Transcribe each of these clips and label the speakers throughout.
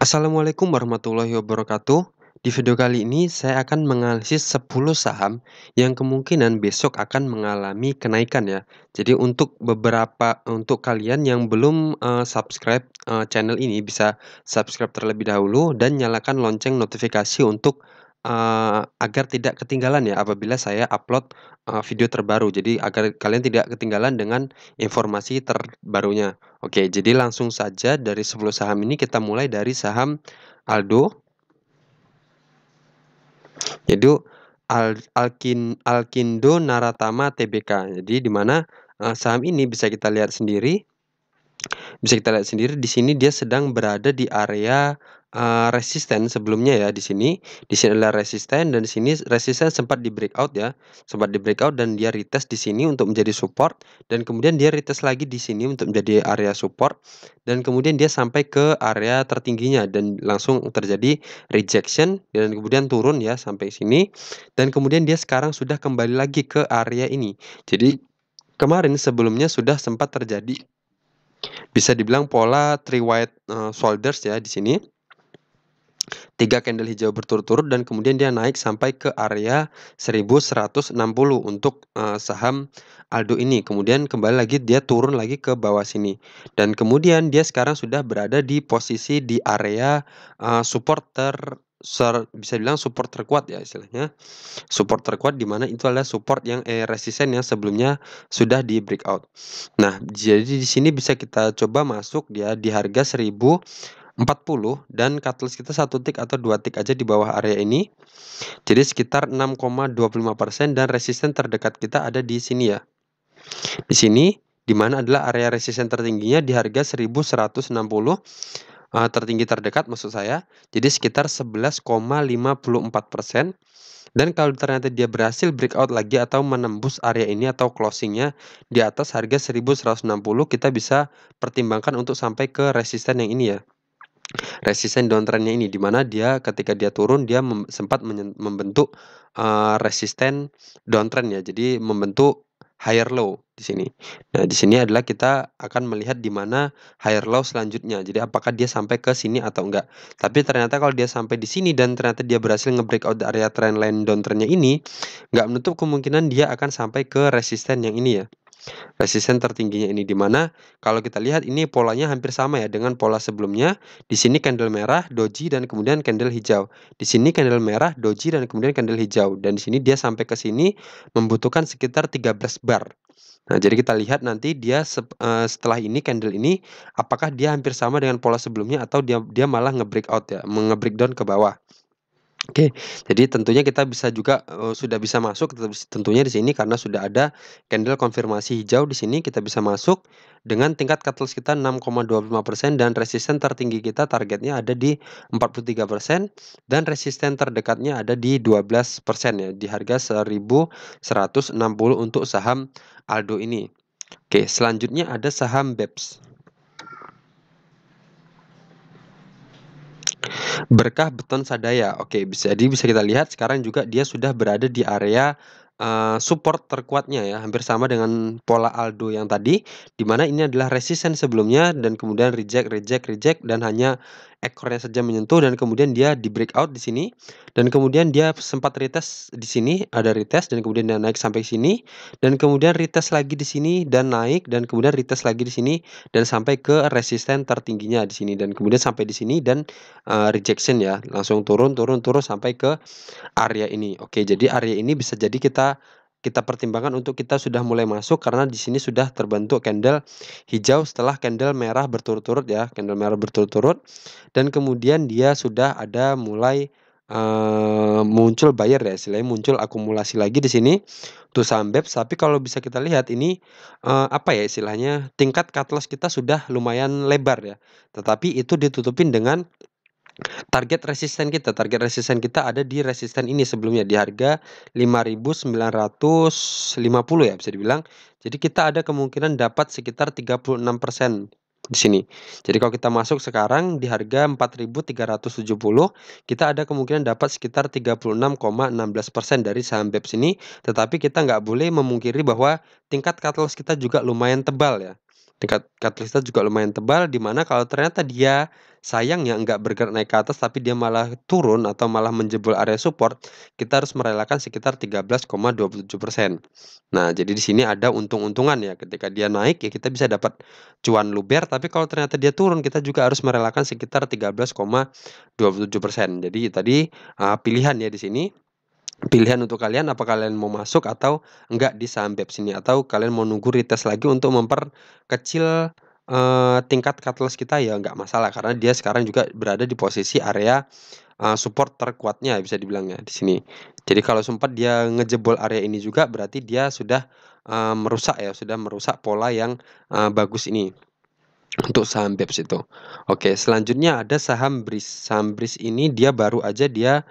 Speaker 1: Assalamualaikum warahmatullahi wabarakatuh. Di video kali ini saya akan menganalisis 10 saham yang kemungkinan besok akan mengalami kenaikan ya. Jadi untuk kalian yang belum subscribe channel ini bisa subscribe terlebih dahulu dan nyalakan lonceng notifikasi untuk agar tidak ketinggalan ya apabila saya upload video terbaru. Jadi agar kalian tidak ketinggalan dengan informasi terbarunya. Oke, jadi langsung saja dari 10 saham ini kita mulai dari saham Aldo, yaitu Alkindo Naratama Tbk. Jadi di mana saham ini bisa kita lihat sendiri di sini dia sedang berada di area resisten sebelumnya ya di sini. Di sini adalah resisten dan di sini resisten sempat di breakout ya. Sempat di breakout dan dia retest di sini untuk menjadi support dan kemudian dia retest lagi di sini untuk menjadi area support dan kemudian dia sampai ke area tertingginya dan langsung terjadi rejection dan kemudian turun ya sampai sini dan kemudian dia sekarang sudah kembali lagi ke area ini. Jadi kemarin sebelumnya sudah sempat terjadi bisa dibilang pola three white shoulders ya di sini. 3 candle hijau berturut-turut dan kemudian dia naik sampai ke area 1160 untuk saham Aldo ini. Kemudian kembali lagi dia turun lagi ke bawah sini. Dan kemudian dia sekarang sudah berada di posisi di area support bisa bilang support terkuat ya istilahnya. Support terkuat di mana itu adalah support yang resisten yang sebelumnya sudah di breakout. Nah, jadi di sini bisa kita coba masuk ya di harga 1040 dan catalyst kita 1 tick atau 2 tick aja di bawah area ini. Jadi sekitar 6,25% dan resisten terdekat kita ada di sini ya. Di sini di mana adalah area resisten tertingginya di harga 1160 tertinggi terdekat maksud saya. Jadi sekitar 11,54%. Dan kalau ternyata dia berhasil breakout lagi atau menembus area ini atau closingnya di atas harga 1160, kita bisa pertimbangkan untuk sampai ke resisten yang ini ya. Resisten downtrendnya ini di mana dia ketika dia turun dia sempat membentuk resisten downtrend ya. Jadi membentuk higher low di sini. Nah, di sini adalah kita akan melihat di mana higher low selanjutnya. Jadi apakah dia sampai ke sini atau enggak. Tapi ternyata kalau dia sampai di sini dan ternyata dia berhasil nge-breakout area trendline downtrendnya ini, nggak menutup kemungkinan dia akan sampai ke resisten yang ini ya. Resisten tertingginya ini di mana kalau kita lihat ini polanya hampir sama ya dengan pola sebelumnya. Di sini candle merah, doji dan kemudian candle hijau. Di sini candle merah, doji dan kemudian candle hijau dan di sini dia sampai ke sini membutuhkan sekitar 13 bar. Nah, jadi kita lihat nanti dia setelah ini candle ini apakah dia hampir sama dengan pola sebelumnya atau dia malah nge-breakout ya, nge-breakdown ke bawah. Oke, jadi tentunya kita bisa juga sudah bisa masuk tentunya di sini karena sudah ada candle konfirmasi hijau di sini kita bisa masuk dengan tingkat catalyst kita 6,25% dan resisten tertinggi kita targetnya ada di 43% dan resisten terdekatnya ada di 12% ya di harga 1160 untuk saham Aldo ini. Oke, selanjutnya ada saham BEPS. Berkah Beton Sadaya. Oke, jadi bisa kita lihat sekarang juga dia sudah berada di area support terkuatnya ya, hampir sama dengan pola Aldo yang tadi, di mana ini adalah resisten sebelumnya dan kemudian reject dan hanya ekornya saja menyentuh dan kemudian dia di breakout di sini dan kemudian dia sempat retest di sini, ada retest dan kemudian dia naik sampai sini dan kemudian retest lagi di sini dan naik dan kemudian retest lagi di sini dan sampai ke resisten tertingginya di sini dan kemudian sampai di sini dan rejection ya, langsung turun sampai ke area ini. Oke, jadi area ini bisa jadi kita pertimbangkan untuk kita sudah mulai masuk karena di sini sudah terbentuk candle hijau setelah candle merah berturut-turut ya, candle merah berturut-turut dan kemudian dia sudah ada mulai muncul buyer ya, istilahnya muncul akumulasi lagi di sini untuk saham BEPS. Tapi kalau bisa kita lihat ini apa ya istilahnya tingkat cut loss kita sudah lumayan lebar ya. Tetapi itu ditutupin dengan target resisten kita ada di resisten ini sebelumnya di harga 5.950 ya bisa dibilang. Jadi kita ada kemungkinan dapat sekitar 36% di sini. Jadi kalau kita masuk sekarang di harga 4.370, kita ada kemungkinan dapat sekitar 36,16% dari saham BEPS ini. Tetapi kita nggak boleh memungkiri bahwa tingkat cut loss kita juga lumayan tebal ya. Tingkat cut loss kita juga lumayan tebal di mana kalau ternyata dia sayangnya nggak bergerak naik ke atas tapi dia malah turun atau malah menjebol area support, kita harus merelakan sekitar 13,27%. Nah, jadi di sini ada untung-untungan ya, ketika dia naik ya kita bisa dapat cuan luber, tapi kalau ternyata dia turun kita juga harus merelakan sekitar 13,27%. Jadi tadi pilihan ya di sini. Pilihan untuk kalian, apa kalian mau masuk atau enggak di saham BEPS ini, atau kalian mau nunggu retest lagi untuk memperkecil tingkat cut loss kita, ya enggak masalah karena dia sekarang juga berada di posisi area support terkuatnya bisa dibilang ya di sini. Jadi kalau sempat dia ngejebol area ini juga berarti dia sudah merusak ya, sudah merusak pola yang bagus ini untuk saham BEPS itu. Oke, selanjutnya ada saham BRIS. Saham BRIS ini dia baru aja dia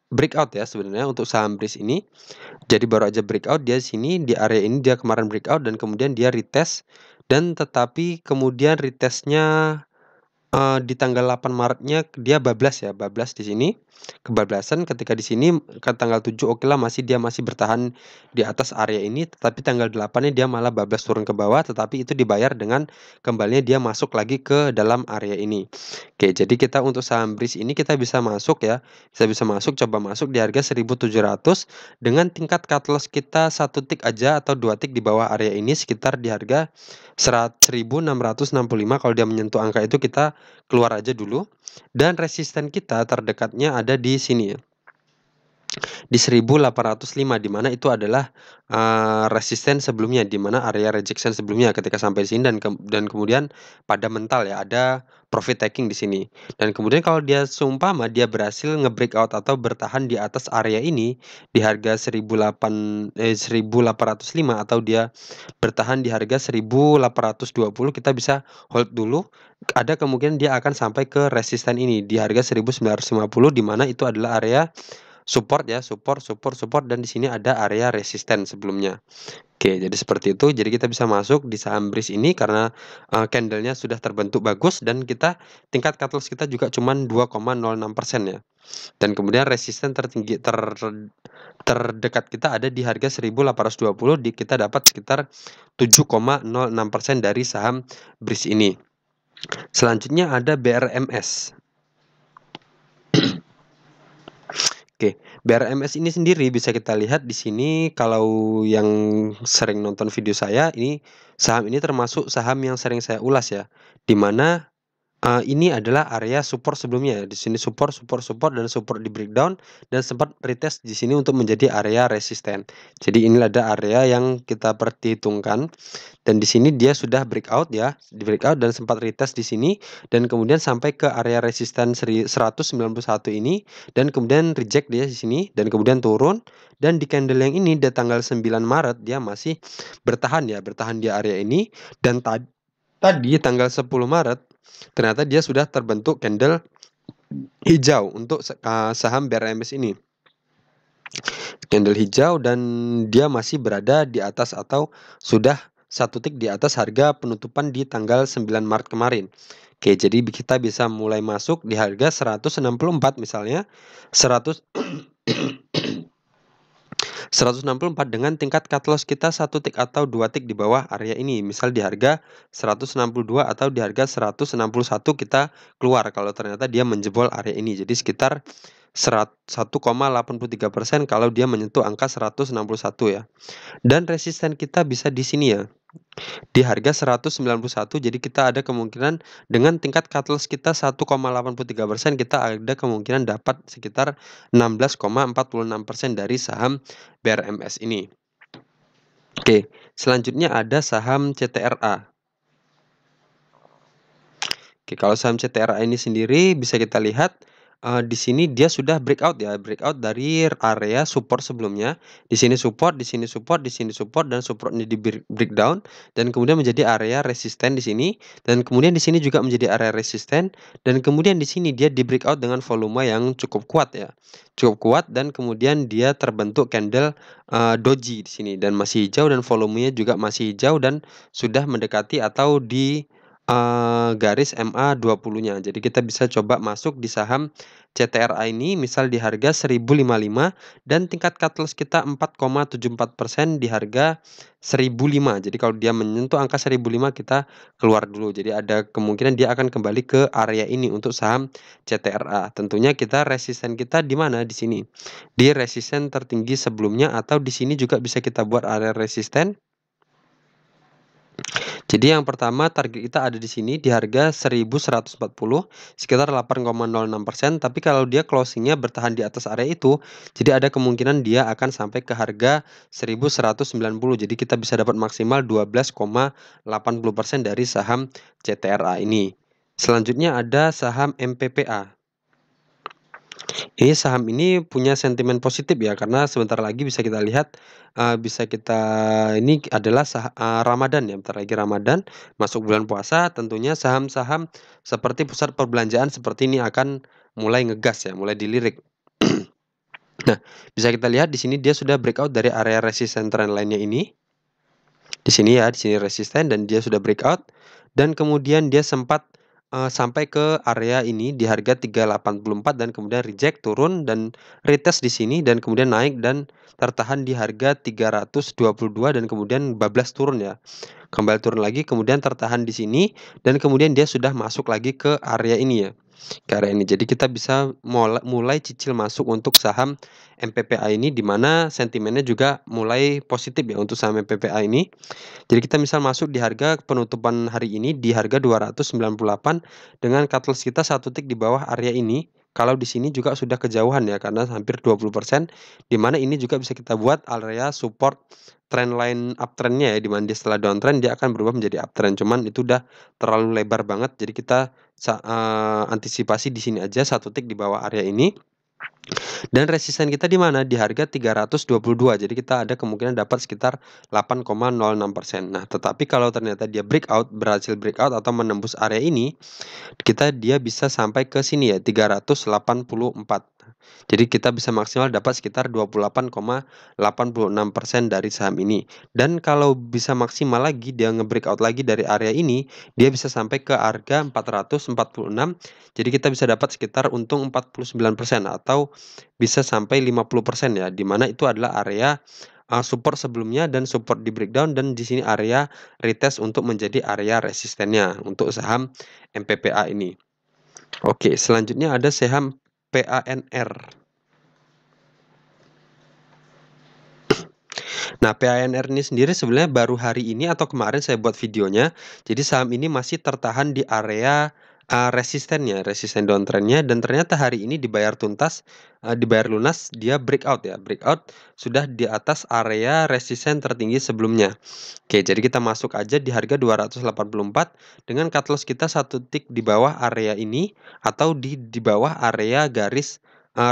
Speaker 1: breakout ya sebenarnya untuk saham BRIS ini. Jadi baru aja breakout dia sini di area ini, dia kemarin breakout dan kemudian dia retest, dan tetapi kemudian retestnya di tanggal 8 Maretnya dia bablas ya, bablas di sini, kebablasan ketika di sini ke tanggal 7 okelah dia masih bertahan di atas area ini, tetapi tanggal 8-nya dia malah bablas turun ke bawah, tetapi itu dibayar dengan kembalinya dia masuk lagi ke dalam area ini. Oke, jadi kita untuk saham BRIS ini kita bisa masuk ya, bisa masuk, coba masuk di harga 1.700 dengan tingkat cut loss kita 1 tick aja atau 2 tick di bawah area ini sekitar di harga 1.665. Kalau dia menyentuh angka itu kita keluar aja dulu, dan resisten kita terdekatnya ada di sini ya, di 1.805, di mana itu adalah resisten sebelumnya, di mana area rejection sebelumnya ketika sampai di sini, dan kemudian pada mental ya ada profit taking di sini. Dan kemudian kalau dia seumpama dia berhasil nge-breakout atau bertahan di atas area ini di harga 1.805 atau dia bertahan di harga 1.820, kita bisa hold dulu. Ada kemungkinan dia akan sampai ke resisten ini di harga 1.950, di mana itu adalah area support ya, support, dan di sini ada area resisten sebelumnya. Oke, jadi seperti itu. Jadi kita bisa masuk di saham BRIS ini karena candlenya sudah terbentuk bagus, dan kita tingkat cut loss kita juga cuma 2,06% ya. Dan kemudian resisten tertinggi terdekat kita ada di harga 1.820, kita dapat sekitar 7,06% dari saham BRIS ini. Selanjutnya ada BRMS. Oke, BRMS ini sendiri bisa kita lihat di sini, kalau yang sering nonton video saya, ini saham ini termasuk saham yang sering saya ulas ya, di mana ini adalah area support sebelumnya ya. Di sini support, dan support di breakdown, dan sempat retest di sini untuk menjadi area resisten. Jadi inilah ada area yang kita perhitungkan, dan di sini dia sudah breakout ya, di breakout dan sempat retest di sini, dan kemudian sampai ke area resisten 191 ini, dan kemudian reject dia di sini, dan kemudian turun, dan di candle yang ini di tanggal 9 Maret dia masih bertahan ya, bertahan di area ini, dan tadi tanggal 10 Maret ternyata dia sudah terbentuk candle hijau untuk saham BRMS ini. Candle hijau, dan dia masih berada di atas atau sudah 1 tick di atas harga penutupan di tanggal 9 Maret kemarin. Oke, jadi kita bisa mulai masuk di harga 164 misalnya, 164 dengan tingkat cut loss kita 1 tick atau 2 tick di bawah area ini. Misal di harga 162 atau di harga 161 kita keluar kalau ternyata dia menjebol area ini. Jadi sekitar 1,83% kalau dia menyentuh angka 161 ya. Dan resisten kita bisa di sini ya, di harga 191. Jadi kita ada kemungkinan dengan tingkat cut loss kita 1,83%, kita ada kemungkinan dapat sekitar 16,46% dari saham BRMS ini. Oke, selanjutnya ada saham CTRA. Oke, kalau saham CTRA ini sendiri bisa kita lihat di sini dia sudah breakout ya, breakout dari area support sebelumnya. Di sini support, di sini support, di sini support, dan supportnya di breakdown, dan kemudian menjadi area resisten di sini, dan kemudian di sini juga menjadi area resisten, dan kemudian di sini dia di breakout dengan volume yang cukup kuat ya, cukup kuat, dan kemudian dia terbentuk candle doji di sini, dan masih hijau, dan volumenya juga masih hijau, dan sudah mendekati atau di garis MA20-nya. Jadi kita bisa coba masuk di saham CTRA ini misal di harga 1055 dan tingkat cut loss kita 4,74% di harga 1005. Jadi kalau dia menyentuh angka 1005 kita keluar dulu. Jadi ada kemungkinan dia akan kembali ke area ini untuk saham CTRA. Tentunya kita resisten kita di mana? Di sini. Di resisten tertinggi sebelumnya atau di sini juga bisa kita buat area resisten. Jadi yang pertama target kita ada di sini di harga 1140 sekitar 8,06%, tapi kalau dia closingnya bertahan di atas area itu, jadi ada kemungkinan dia akan sampai ke harga 1190. Jadi kita bisa dapat maksimal 12,80% dari saham CTRA ini. Selanjutnya ada saham MPPA. Ini saham ini punya sentimen positif ya, karena sebentar lagi bisa kita lihat, ini adalah Ramadan ya, bentar lagi Ramadan, masuk bulan puasa, tentunya saham-saham seperti pusat perbelanjaan seperti ini akan mulai ngegas ya, mulai dilirik. Nah, bisa kita lihat di sini dia sudah breakout dari area resisten trendline-nya ini. Di sini ya, di sini resisten dan dia sudah breakout dan kemudian dia sempat sampai ke area ini di harga 384 dan kemudian reject turun dan retest di sini dan kemudian naik dan tertahan di harga 322 dan kemudian bablas turun ya. Kembali turun lagi kemudian tertahan di sini dan kemudian dia sudah masuk lagi ke area ini ya. Ke area ini. Jadi kita bisa mulai cicil masuk untuk saham MPPA ini di mana sentimennya juga mulai positif ya untuk saham MPPA ini. Jadi kita misal masuk di harga penutupan hari ini di harga 298 dengan cut loss kita 1 tick di bawah area ini. Kalau di sini juga sudah kejauhan ya karena hampir 20%, di mana ini juga bisa kita buat area support trendline uptrendnya ya, di mana dia setelah downtrend dia akan berubah menjadi uptrend. Cuman itu udah terlalu lebar banget, jadi kita antisipasi di sini aja 1 tick di bawah area ini. Dan resisten kita di mana? Di harga 322. Jadi kita ada kemungkinan dapat sekitar 8,06%. Nah, tetapi kalau ternyata dia berhasil breakout atau menembus area ini, dia bisa sampai ke sini ya, 384. Jadi kita bisa maksimal dapat sekitar 28,86% dari saham ini. Dan kalau bisa maksimal lagi dia nge-breakout lagi dari area ini, dia bisa sampai ke harga 446. Jadi kita bisa dapat sekitar untung 49% atau bisa sampai 50% ya, di mana itu adalah area support sebelumnya dan support di breakdown dan di sini area retest untuk menjadi area resistennya untuk saham MPPA ini. Oke, selanjutnya ada saham PANR. Nah, PANR ini sendiri sebenarnya baru hari ini atau kemarin saya buat videonya. Jadi saham ini masih tertahan di area resistennya, resisten downtrendnya dan ternyata hari ini dibayar tuntas, dibayar lunas, dia breakout ya, breakout sudah di atas area resisten tertinggi sebelumnya. Oke, jadi kita masuk aja di harga 284 dengan cut loss kita 1 tick di bawah area ini atau di bawah area garis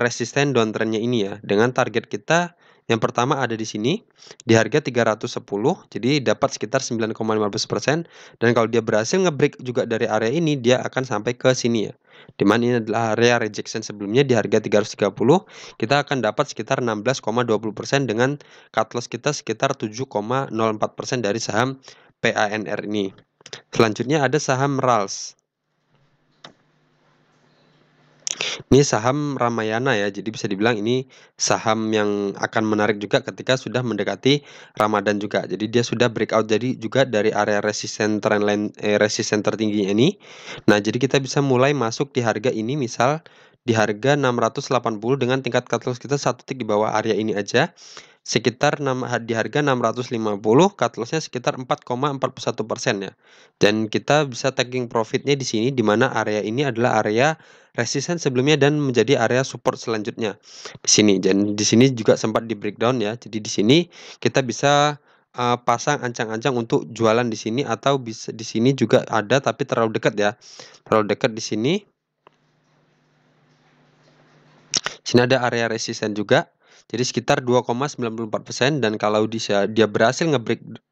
Speaker 1: resisten downtrendnya ini ya. Dengan target kita yang pertama ada di sini di harga 310, jadi dapat sekitar 9,15% dan kalau dia berhasil nge-break juga dari area ini dia akan sampai ke sini ya. Di mana ini adalah area rejection sebelumnya di harga 330, kita akan dapat sekitar 16,20% dengan cut loss kita sekitar 7,04% dari saham PANR ini. Selanjutnya ada saham RALS. Ini saham Ramayana ya, jadi bisa dibilang ini saham yang akan menarik juga ketika sudah mendekati Ramadan juga. Jadi dia sudah breakout jadi juga dari area resisten trendline resisten tertinggi ini. Nah, jadi kita bisa mulai masuk di harga ini misal di harga 680 dengan tingkat cut loss kita 1 tick di bawah area ini aja. Sekitar di harga 650, cut loss-nya sekitar 4,41% ya. Dan kita bisa taking profitnya di sini di mana area ini adalah area resisten sebelumnya dan menjadi area support selanjutnya di sini. Dan di sini juga sempat di breakdown ya. Jadi di sini kita bisa pasang ancang-ancang untuk jualan di sini atau bisa di sini juga ada tapi terlalu dekat ya. Terlalu dekat di sini. Sini ada area resisten juga. Jadi sekitar 2,94% dan kalau dia berhasil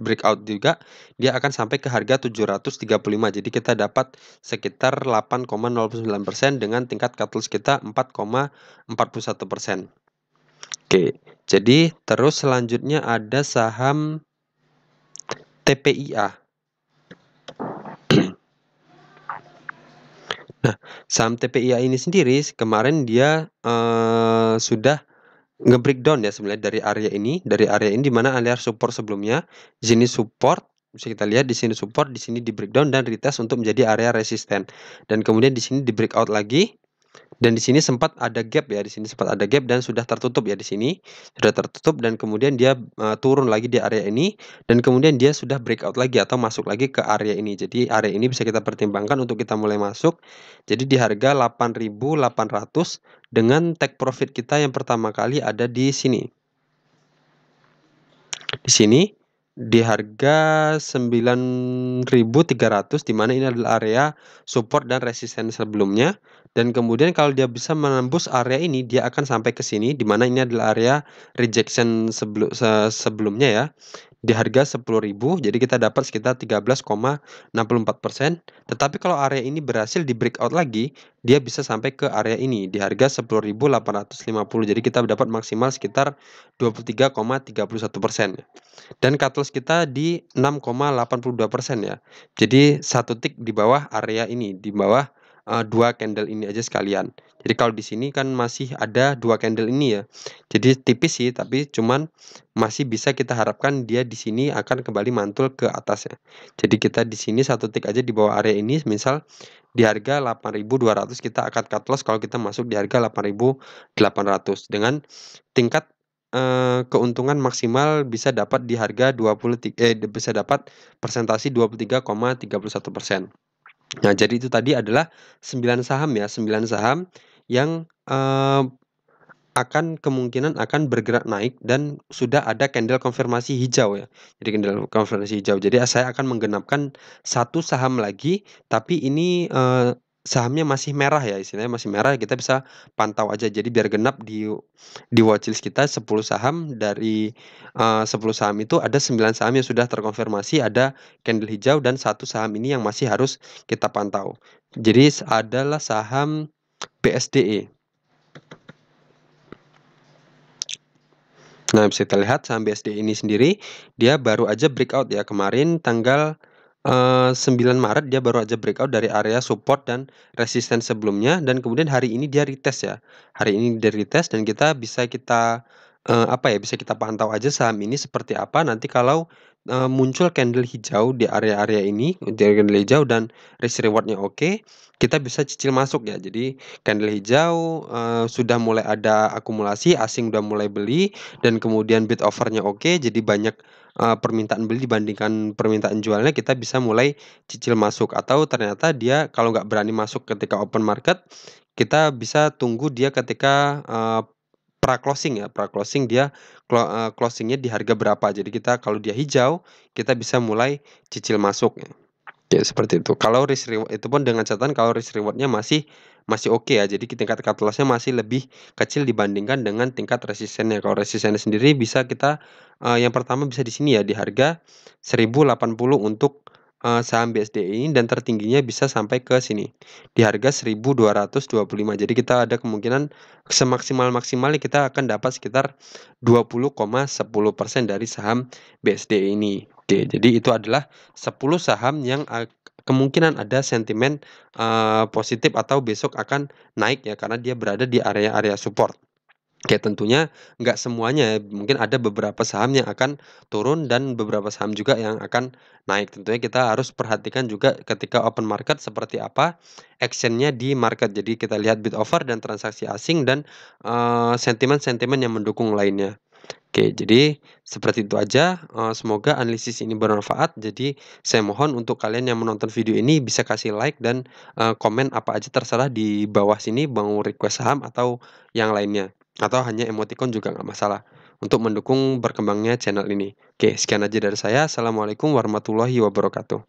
Speaker 1: breakout juga, dia akan sampai ke harga 735. Jadi kita dapat sekitar 8,09% dengan tingkat cut loss kita 4,41%. Oke, jadi terus selanjutnya ada saham TPIA. Saham TPIA ini sendiri kemarin dia, sudah nge-breakdown ya sebenarnya dari area ini di mana area support sebelumnya, di sini support, bisa kita lihat di sini support, di sini di-breakdown dan retest untuk menjadi area resisten. Dan kemudian di sini di-breakout lagi, dan di sini sempat ada gap ya, di sini sempat ada gap dan sudah tertutup ya di sini, sudah tertutup dan kemudian dia, turun lagi di area ini dan kemudian dia sudah breakout lagi atau masuk lagi ke area ini. Jadi area ini bisa kita pertimbangkan untuk kita mulai masuk. Jadi di harga 8.800 dengan take profit kita yang pertama kali ada di sini. Di sini di harga 9.300 di mana ini adalah area support dan resisten sebelumnya, dan kemudian kalau dia bisa menembus area ini dia akan sampai ke sini di mana ini adalah area rejection sebelumnya ya. Di harga 10.000 jadi kita dapat sekitar 13,64%. Tetapi kalau area ini berhasil di breakout lagi, dia bisa sampai ke area ini di harga 10.850. Jadi kita dapat maksimal sekitar 23,31%. Dan cut loss kita di 6,82% ya. Jadi satu tick di bawah area ini, di bawah, 2 candle ini aja sekalian. Jadi kalau di sini kan masih ada 2 candle ini ya. Jadi tipis sih, tapi cuman masih bisa kita harapkan dia di sini akan kembali mantul ke atas ya. Jadi kita di sini satu tick aja di bawah area ini, misal di harga 8.200 kita akan cut loss kalau kita masuk di harga 8.800 dengan tingkat keuntungan maksimal bisa dapat di harga bisa dapat persentase 23,31%. Nah, jadi itu tadi adalah 9 saham ya, 9 saham yang, akan kemungkinan akan bergerak naik dan sudah ada candle konfirmasi hijau ya. Jadi candle konfirmasi hijau. Jadi saya akan menggenapkan satu saham lagi, tapi ini, sahamnya masih merah ya, istilahnya masih merah, kita bisa pantau aja. Jadi biar genap di watchlist kita 10 saham dari, 10 saham itu ada 9 saham yang sudah terkonfirmasi ada candle hijau dan satu saham ini yang masih harus kita pantau. Jadi adalah saham BSDE. Nah, bisa kita lihat saham BSD ini sendiri, dia baru aja breakout ya kemarin tanggal, 9 Maret dia baru aja breakout dari area support dan resisten sebelumnya dan kemudian hari ini dia retest ya. Hari ini dia retest dan bisa kita pantau aja saham ini seperti apa nanti kalau, muncul candle hijau di area-area ini, candle hijau dan risk reward-nya oke, kita bisa cicil masuk ya. Jadi candle hijau, sudah mulai ada akumulasi, asing udah mulai beli, dan kemudian bid offer-nya oke, jadi banyak, permintaan beli dibandingkan permintaan jualnya, kita bisa mulai cicil masuk. Atau ternyata dia kalau nggak berani masuk ketika open market, kita bisa tunggu dia ketika, pra-closing ya, pra-closing dia closing-nya di harga berapa. Jadi kita kalau dia hijau, kita bisa mulai cicil masuk ya. Ya seperti itu. Kalau risk reward itu pun dengan catatan kalau risk reward-nya masih masih oke ya. Jadi tingkat cut loss-nya masih lebih kecil dibandingkan dengan tingkat resistennya. Kalau resistennya sendiri bisa kita, yang pertama bisa di sini ya, di harga 1.080 untuk, saham BSDE ini dan tertingginya bisa sampai ke sini, di harga 1.225. Jadi kita ada kemungkinan semaksimal-maksimalnya kita akan dapat sekitar 20,10% dari saham BSDE ini. Oke, jadi itu adalah 10 saham yang kemungkinan ada sentimen, positif atau besok akan naik ya, karena dia berada di area-area support. Oke, tentunya nggak semuanya ya, mungkin ada beberapa saham yang akan turun dan beberapa saham juga yang akan naik. Tentunya kita harus perhatikan juga ketika open market seperti apa action-nya di market. Jadi kita lihat bid offer dan transaksi asing dan, sentimen-sentimen yang mendukung lainnya. Oke, jadi seperti itu aja, semoga analisis ini bermanfaat. Jadi saya mohon untuk kalian yang menonton video ini bisa kasih like dan, komen apa aja terserah di bawah sini, mau request saham atau yang lainnya, atau hanya emoticon juga nggak masalah, untuk mendukung berkembangnya channel ini. Oke, sekian aja dari saya. Assalamualaikum warahmatullahi wabarakatuh.